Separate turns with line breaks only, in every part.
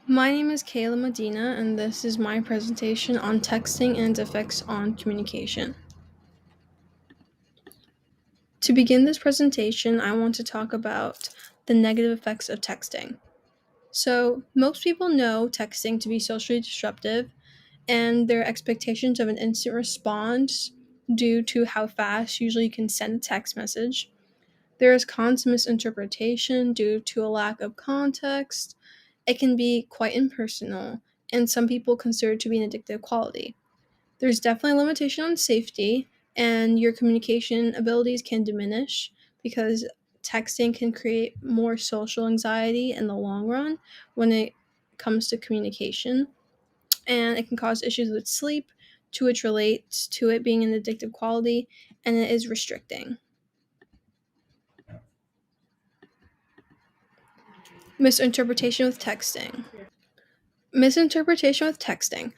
My name is Kayla Medina, and this is my presentation on texting and its effects on communication. To begin this presentation, I want to talk about the negative effects of texting. So, most people know texting to be socially disruptive, and their expectations of an instant response due to how fast usually you can send a text message. There is constant misinterpretation due to a lack of context. It can be quite impersonal, and some people consider it to be an addictive quality. There's definitely a limitation on safety, and your communication abilities can diminish because texting can create more social anxiety in the long run when it comes to communication, and it can cause issues with sleep, to which relates to it being an addictive quality, and it is restricting. Misinterpretation with texting. Misinterpretation with texting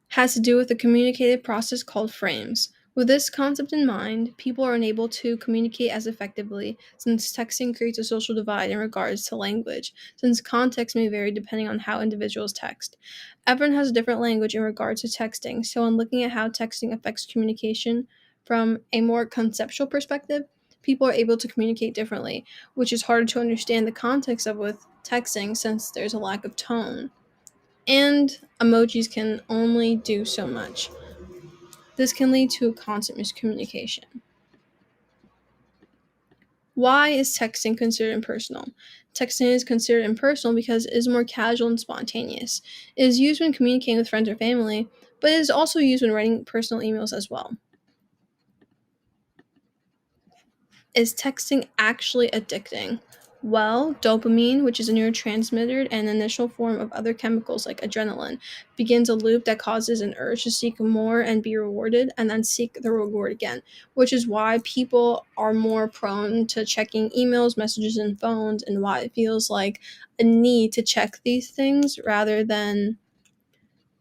has to do with a communicative process called frames. With this concept in mind, people are unable to communicate as effectively since texting creates a social divide in regards to language, since context may vary depending on how individuals text. Everyone has a different language in regards to texting, so when looking at how texting affects communication from a more conceptual perspective, people are able to communicate differently, which is harder to understand the context of with texting since there's a lack of tone. And emojis can only do so much. This can lead to constant miscommunication. Why is texting considered impersonal? Texting is considered impersonal because it is more casual and spontaneous. It is used when communicating with friends or family, but it is also used when writing personal emails as well. Is texting actually addicting? Well, dopamine, which is a neurotransmitter and an initial form of other chemicals like adrenaline, begins a loop that causes an urge to seek more and be rewarded, and then seek the reward again, which is why people are more prone to checking emails, messages, and phones, and why it feels like a need to check these things rather than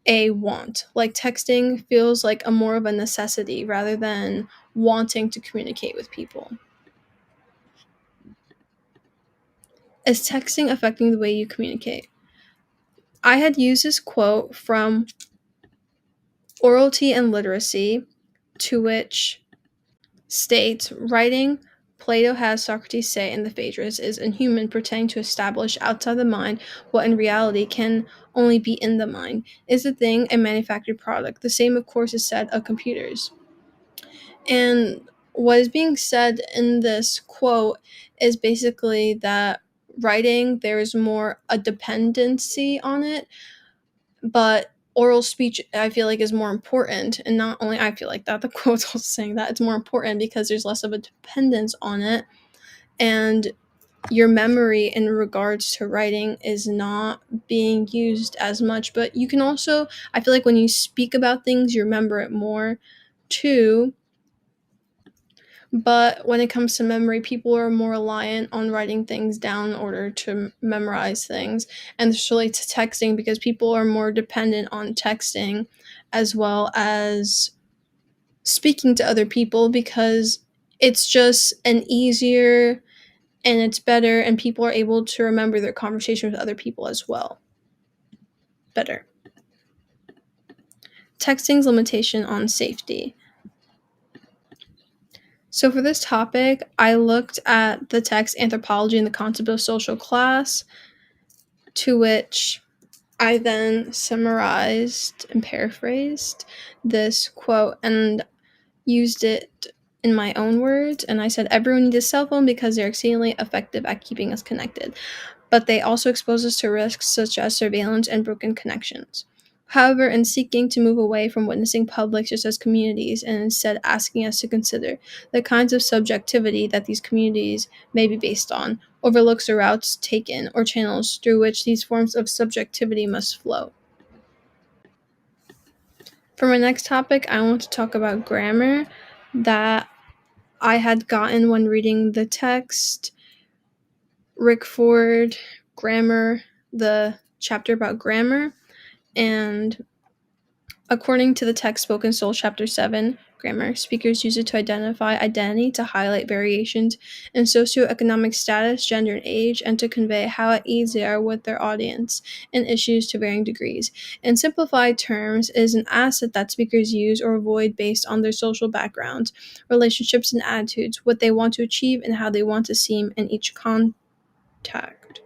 a want. Like texting feels like a more of a necessity rather than wanting to communicate with people. Is texting affecting the way you communicate? I had used this quote from Orality and Literacy, to which states, writing, Plato has Socrates say in the Phaedrus, is inhuman, pretending to establish outside the mind what in reality can only be in the mind. Is the thing a manufactured product? The same, of course, is said of computers. And what is being said in this quote is basically that writing, there's more a dependency on it, but oral speech I feel like is more important. And not only I feel like that, the quote's also saying that it's more important because there's less of a dependence on it. And your memory in regards to writing is not being used as much. But you can also, I feel like when you speak about things, you remember it more too. But when it comes to memory, people are more reliant on writing things down in order to memorize things. And this relates to texting because people are more dependent on texting as well as speaking to other people because it's just an easier and it's better, and people are able to remember their conversation with other people as well better. Texting's limitation on safety. So, for this topic, I looked at the text Anthropology and the Concept of Social Class, to which I then summarized and paraphrased this quote and used it in my own words. And I said, everyone needs a cell phone because they're exceedingly effective at keeping us connected, but they also expose us to risks such as surveillance and broken connections. However, in seeking to move away from witnessing public just as communities and instead asking us to consider the kinds of subjectivity that these communities may be based on, overlooks the routes taken or channels through which these forms of subjectivity must flow. For my next topic, I want to talk about grammar that I had gotten when reading the text Rick Ford Grammar, the chapter about grammar. And According to the text Spoken Soul, Chapter 7, Grammar, speakers use it to identify identity, to highlight variations in socioeconomic status, gender, and age, and to convey how at ease they are with their audience in issues to varying degrees. In simplified terms, it is an asset that speakers use or avoid based on their social backgrounds, relationships, and attitudes, what they want to achieve, and how they want to seem in each contact.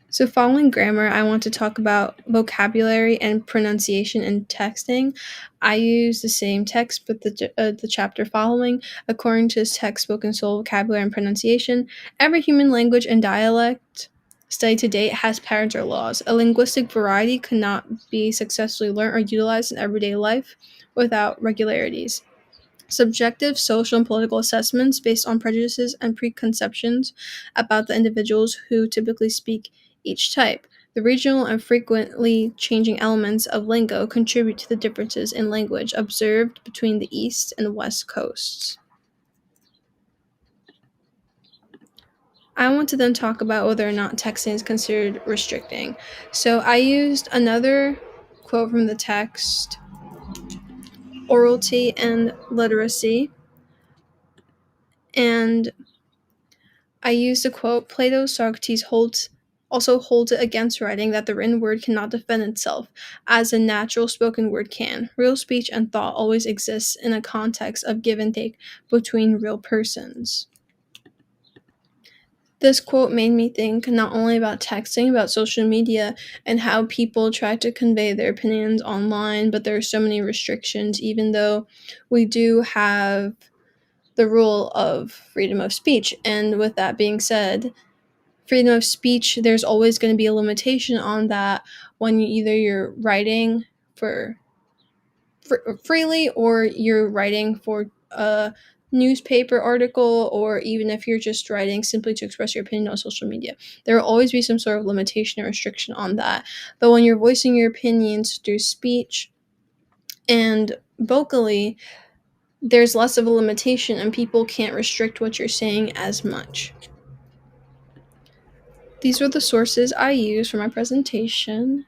So, following grammar, I want to talk about vocabulary and pronunciation in texting. I use the same text, but the chapter following, according to this text, Spoken Soul, vocabulary and pronunciation. Every human language and dialect studied to date has patterns or laws. A linguistic variety cannot be successfully learned or utilized in everyday life without regularities. Subjective social and political assessments based on prejudices and preconceptions about the individuals who typically speak each type. The regional and frequently changing elements of lingo contribute to the differences in language observed between the East and West coasts. I want to then talk about whether or not texting is considered restricting. So I used another quote from the text, orality and literacy, and I used the quote, Plato's Socrates also holds it against writing that the written word cannot defend itself as a natural spoken word can. Real speech and thought always exists in a context of give and take between real persons. This quote made me think not only about texting, about social media and how people try to convey their opinions online, but there are so many restrictions, even though we do have the rule of freedom of speech. And with that being said, freedom of speech, there's always going to be a limitation on that when either you're writing for freely or you're writing for a newspaper article, or even if you're just writing simply to express your opinion on social media. There will always be some sort of limitation or restriction on that. But when you're voicing your opinions through speech and vocally, there's less of a limitation and people can't restrict what you're saying as much. These were the sources I used for my presentation.